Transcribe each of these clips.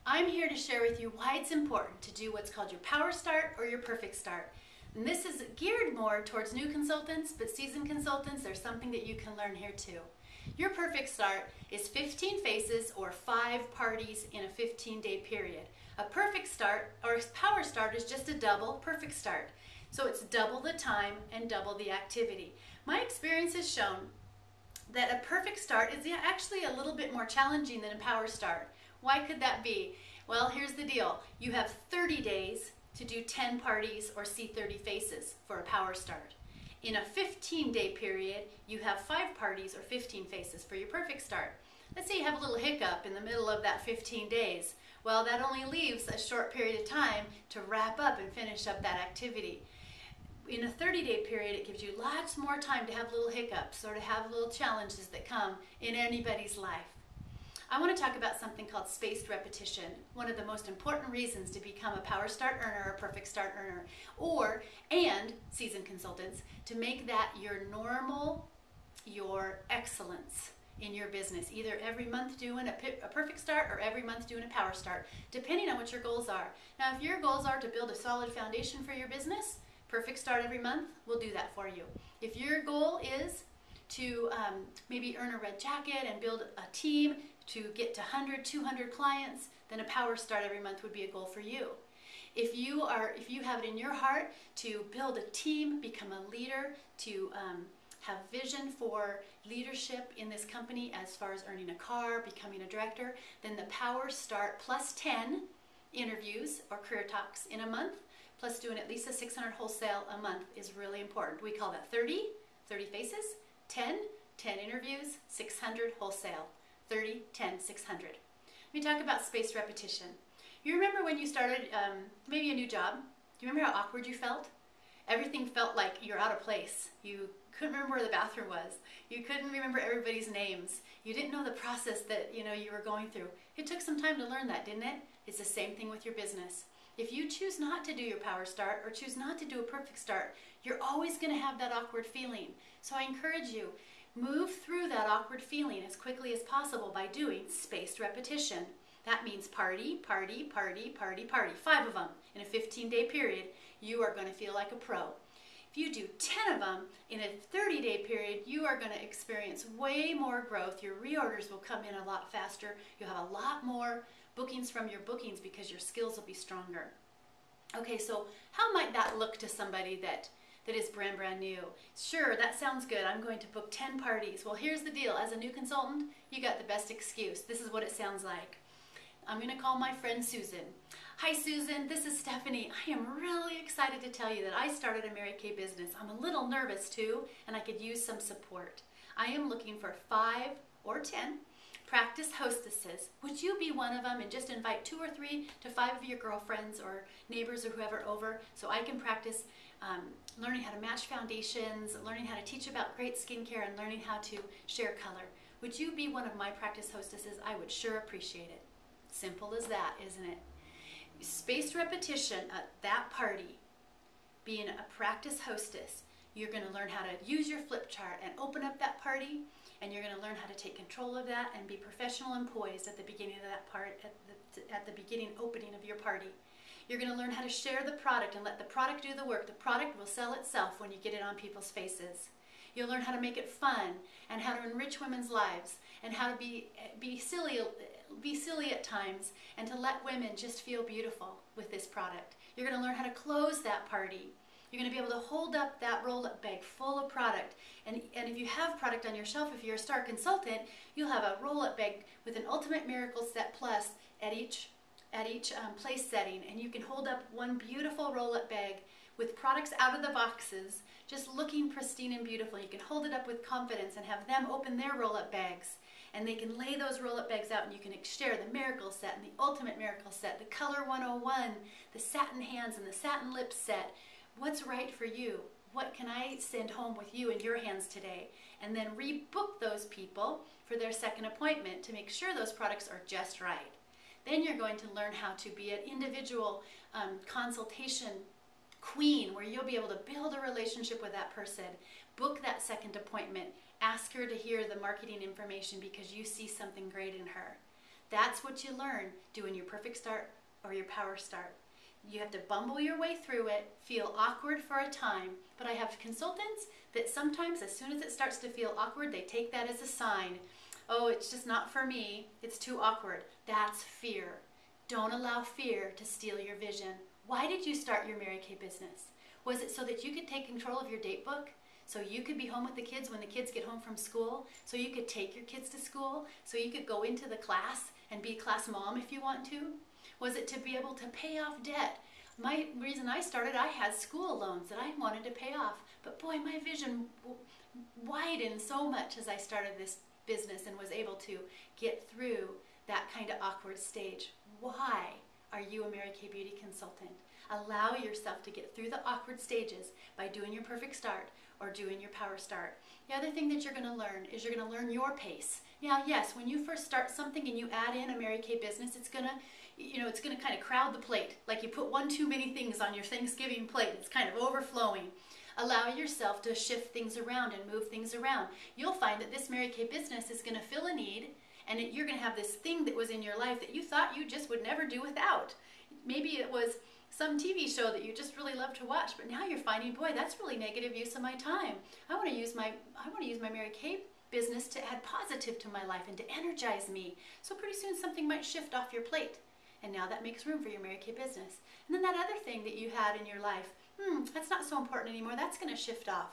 I'm here to share with you why it's important to do what's called your power start or your perfect start. And this is geared more towards new consultants, but seasoned consultants, there's something that you can learn here too. Your perfect start is 15 faces or 5 parties in a 15-day period. A perfect start or a power start is just a double perfect start. So it's double the time and double the activity. My experience has shown that a perfect start is actually a little bit more challenging than a power start. Why could that be? Well, here's the deal. You have 30 days to do 10 parties or see 30 faces for a power start. In a 15-day period, you have 5 parties or 15 faces for your perfect start. Let's say you have a little hiccup in the middle of that 15 days. Well, that only leaves a short period of time to wrap up and finish up that activity. In a 30-day period, it gives you lots more time to have little hiccups or to have little challenges that come in anybody's life. I want to talk about something called spaced repetition, one of the most important reasons to become a power start earner or perfect start earner, and seasoned consultants, to make that your normal, your excellence in your business, either every month doing a perfect start or every month doing a power start, depending on what your goals are. Now, if your goals are to build a solid foundation for your business, perfect start every month will do that for you. If your goal is to maybe earn a red jacket and build a team to get to 100, 200 clients, then a power start every month would be a goal for you. If you have it in your heart to build a team, become a leader, to have vision for leadership in this company as far as earning a car, becoming a director, then the power start plus 10 interviews or career talks in a month, plus doing at least a 600 wholesale a month is really important. We call that 30 faces, 10 interviews, 600 wholesale. 30, 10, 600. Let me talk about spaced repetition. You remember when you started maybe a new job? Do you remember how awkward you felt? Everything felt like you're out of place. You couldn't remember where the bathroom was. You couldn't remember everybody's names. You didn't know the process that you were going through. It took some time to learn that, didn't it? It's the same thing with your business. If you choose not to do your power start or choose not to do a perfect start, you're always going to have that awkward feeling. So I encourage you, move through that awkward feeling as quickly as possible by doing spaced repetition. That means party, party, party, party, party. 5 of them in a 15-day period. You are going to feel like a pro. If you do 10 of them in a 30-day period, you are going to experience way more growth. Your reorders will come in a lot faster. You'll have a lot more bookings from your bookings because your skills will be stronger. Okay, so how might that look to somebody that is brand new? Sure, that sounds good. I'm going to book 10 parties. Well, here's the deal. As a new consultant, you got the best excuse. This is what it sounds like. I'm going to call my friend Susan. Hi, Susan. This is Stephanie. I am really excited to tell you that I started a Mary Kay business. I'm a little nervous too, and I could use some support. I am looking for 5 or 10 practice hostesses. Would you be one of them and just invite 2 or 3 to 5 of your girlfriends or neighbors or whoever over so I can practice learning how to match foundations, learning how to teach about great skincare, and learning how to share color. Would you be one of my practice hostesses? I would sure appreciate it. Simple as that, isn't it? Spaced repetition at that party, being a practice hostess, you're going to learn how to use your flip chart and open up that party, and you're going to learn how to take control of that and be professional and poised at the beginning of that part, at the beginning opening of your party. You're going to learn how to share the product and let the product do the work. The product will sell itself when you get it on people's faces. You'll learn how to make it fun and how to enrich women's lives and how to be silly at times and to let women just feel beautiful with this product. You're going to learn how to close that party. You're going to be able to hold up that roll-up bag full of product. And if you have product on your shelf, if you're a star consultant, you'll have a roll-up bag with an Ultimate Miracle Set Plus at each place setting, and you can hold up one beautiful roll-up bag with products out of the boxes, just looking pristine and beautiful. You can hold it up with confidence and have them open their roll-up bags, and they can lay those roll-up bags out, and you can share the Miracle Set and the Ultimate Miracle Set, the Color 101, the Satin Hands and the Satin Lips Set. What's right for you? What can I send home with you in your hands today? And then rebook those people for their second appointment to make sure those products are just right. Then you're going to learn how to be an individual consultation queen where you'll be able to build a relationship with that person, book that second appointment, ask her to hear the marketing information because you see something great in her. That's what you learn doing your perfect start or your power start. You have to bumble your way through it, feel awkward for a time, but I have consultants that sometimes as soon as it starts to feel awkward, they take that as a sign. Oh, it's just not for me. It's too awkward. That's fear. Don't allow fear to steal your vision. Why did you start your Mary Kay business? Was it so that you could take control of your date book? So you could be home with the kids when the kids get home from school? So you could take your kids to school? So you could go into the class and be class mom if you want to? Was it to be able to pay off debt? My reason I started, I had school loans that I wanted to pay off. But boy, my vision widened so much as I started this business and was able to get through that kind of awkward stage. Why are you a Mary Kay Beauty consultant? Allow yourself to get through the awkward stages by doing your perfect start or doing your power start. The other thing that you're going to learn is you're going to learn your pace. Now, yes, when you first start something and you add in a Mary Kay business, it's going to it's going to kind of crowd the plate. Like you put one too many things on your Thanksgiving plate. It's kind of overflowing. Allow yourself to shift things around and move things around. You'll find that this Mary Kay business is going to fill a need, and you're going to have this thing that was in your life that you thought you just would never do without. Maybe it was some TV show that you just really love to watch, but now you're finding, boy, that's really negative use of my time. I want to use my Mary Kay business to add positive to my life and to energize me. So pretty soon something might shift off your plate. And now that makes room for your Mary Kay business. And then that other thing that you had in your life, that's not so important anymore. That's going to shift off.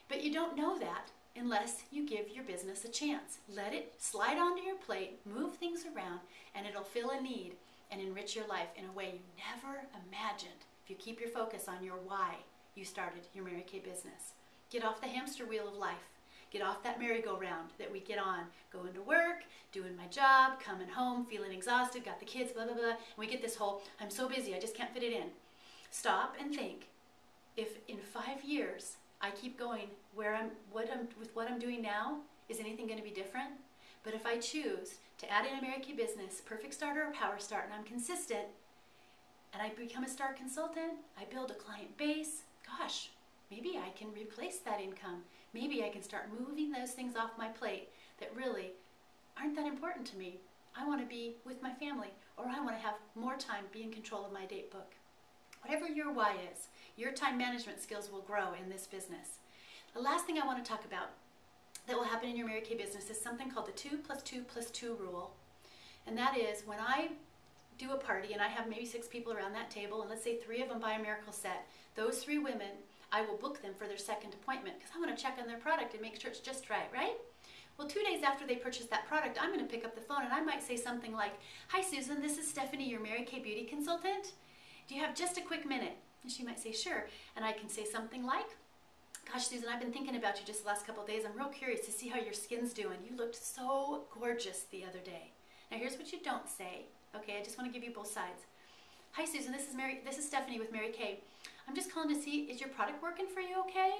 But you don't know that unless you give your business a chance. Let it slide onto your plate, move things around, and it'll fill a need and enrich your life in a way you never imagined if you keep your focus on your why you started your Mary Kay business. Get off the hamster wheel of life. Get off that merry-go-round that we get on, going to work, doing my job, coming home, feeling exhausted, got the kids, blah, blah, blah, and we get this whole, I'm so busy, I just can't fit it in. Stop and think, if in 5 years I keep going with what I'm doing now, is anything going to be different? But if I choose to add in a Mary Kay business, perfect start or power start, and I'm consistent, and I become a star consultant, I build a client base, gosh, maybe I can replace that income. Maybe I can start moving those things off my plate that really aren't that important to me. I want to be with my family, or I want to have more time, be in control of my date book. Whatever your why is, your time management skills will grow in this business. The last thing I want to talk about that will happen in your Mary Kay business is something called the 2 + 2 + 2 rule. And that is when I do a party and I have maybe 6 people around that table, and let's say 3 of them buy a Miracle Set, those 3 women, I will book them for their second appointment because I want to check on their product and make sure it's just right, right? Well, 2 days after they purchase that product, I'm going to pick up the phone and I might say something like, "Hi Susan, this is Stephanie, your Mary Kay Beauty consultant. Do you have just a quick minute?" And she might say, "Sure." And I can say something like, "Gosh, Susan, I've been thinking about you just the last couple of days. I'm real curious to see how your skin's doing. You looked so gorgeous the other day." Now here's what you don't say. Okay, I just want to give you both sides. "Hi Susan, this is Stephanie with Mary Kay. I'm just calling to see, is your product working for you okay?"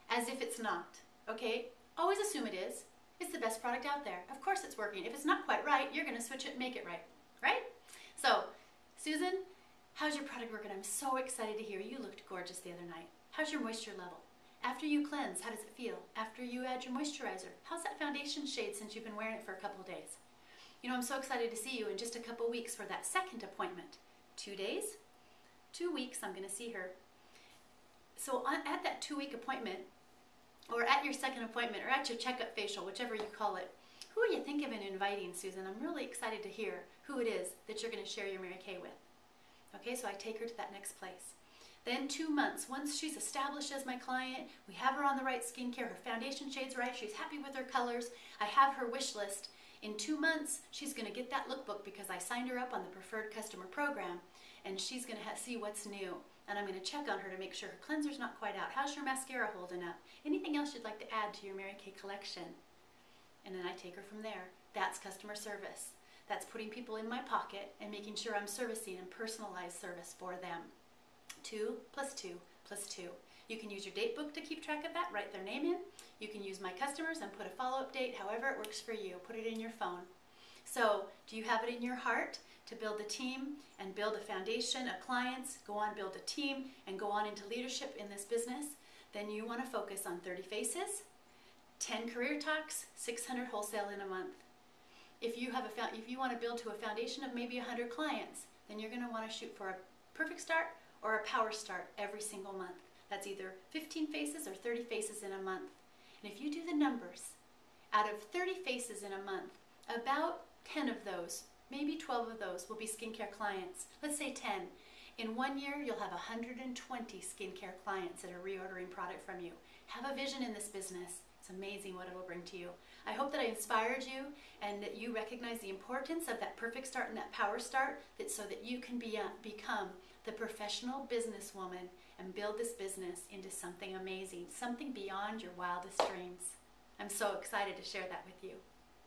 As if it's not, okay? Always assume it is. It's the best product out there. Of course it's working. If it's not quite right, you're going to switch it and make it right, right? So, "Susan, how's your product working? I'm so excited to hear. You looked gorgeous the other night. How's your moisture level? After you cleanse, how does it feel? After you add your moisturizer, how's that foundation shade since you've been wearing it for a couple of days? You know, I'm so excited to see you in just a couple weeks for that second appointment. 2 days? 2 weeks, I'm going to see her." So at that 2-week appointment, or at your second appointment, or at your checkup facial, whichever you call it, who are you thinking of inviting, Susan? I'm really excited to hear who it is that you're going to share your Mary Kay with. Okay, so I take her to that next place. Then 2 months, once she's established as my client, we have her on the right skincare, her foundation shade's right, she's happy with her colors, I have her wish list. In 2 months, she's going to get that lookbook because I signed her up on the preferred customer program, and she's going to see what's new. And I'm going to check on her to make sure her cleanser's not quite out. How's your mascara holding up? Anything else you'd like to add to your Mary Kay collection? And then I take her from there. That's customer service. That's putting people in my pocket and making sure I'm servicing and personalized service for them. 2 + 2 + 2. You can use your date book to keep track of that, write their name in. You can use my customers and put a follow-up date, however it works for you. Put it in your phone. So, do you have it in your heart to build a team and build a foundation of clients, go on, build a team, and go on into leadership in this business? Then you want to focus on 30 faces, 10 career talks, 600 wholesale in a month. if you want to build to a foundation of maybe 100 clients, then you're going to want to shoot for a perfect start or a power start every single month. That's either 15 faces or 30 faces in a month. And if you do the numbers, out of 30 faces in a month, about 10 of those, maybe 12 of those will be skincare clients. Let's say 10. In 1 year, you'll have 120 skincare clients that are reordering product from you. Have a vision in this business. It's amazing what it will bring to you. I hope that I inspired you and that you recognize the importance of that perfect start and that power start, so that you can become the professional businesswoman and build this business into something amazing, something beyond your wildest dreams. I'm so excited to share that with you.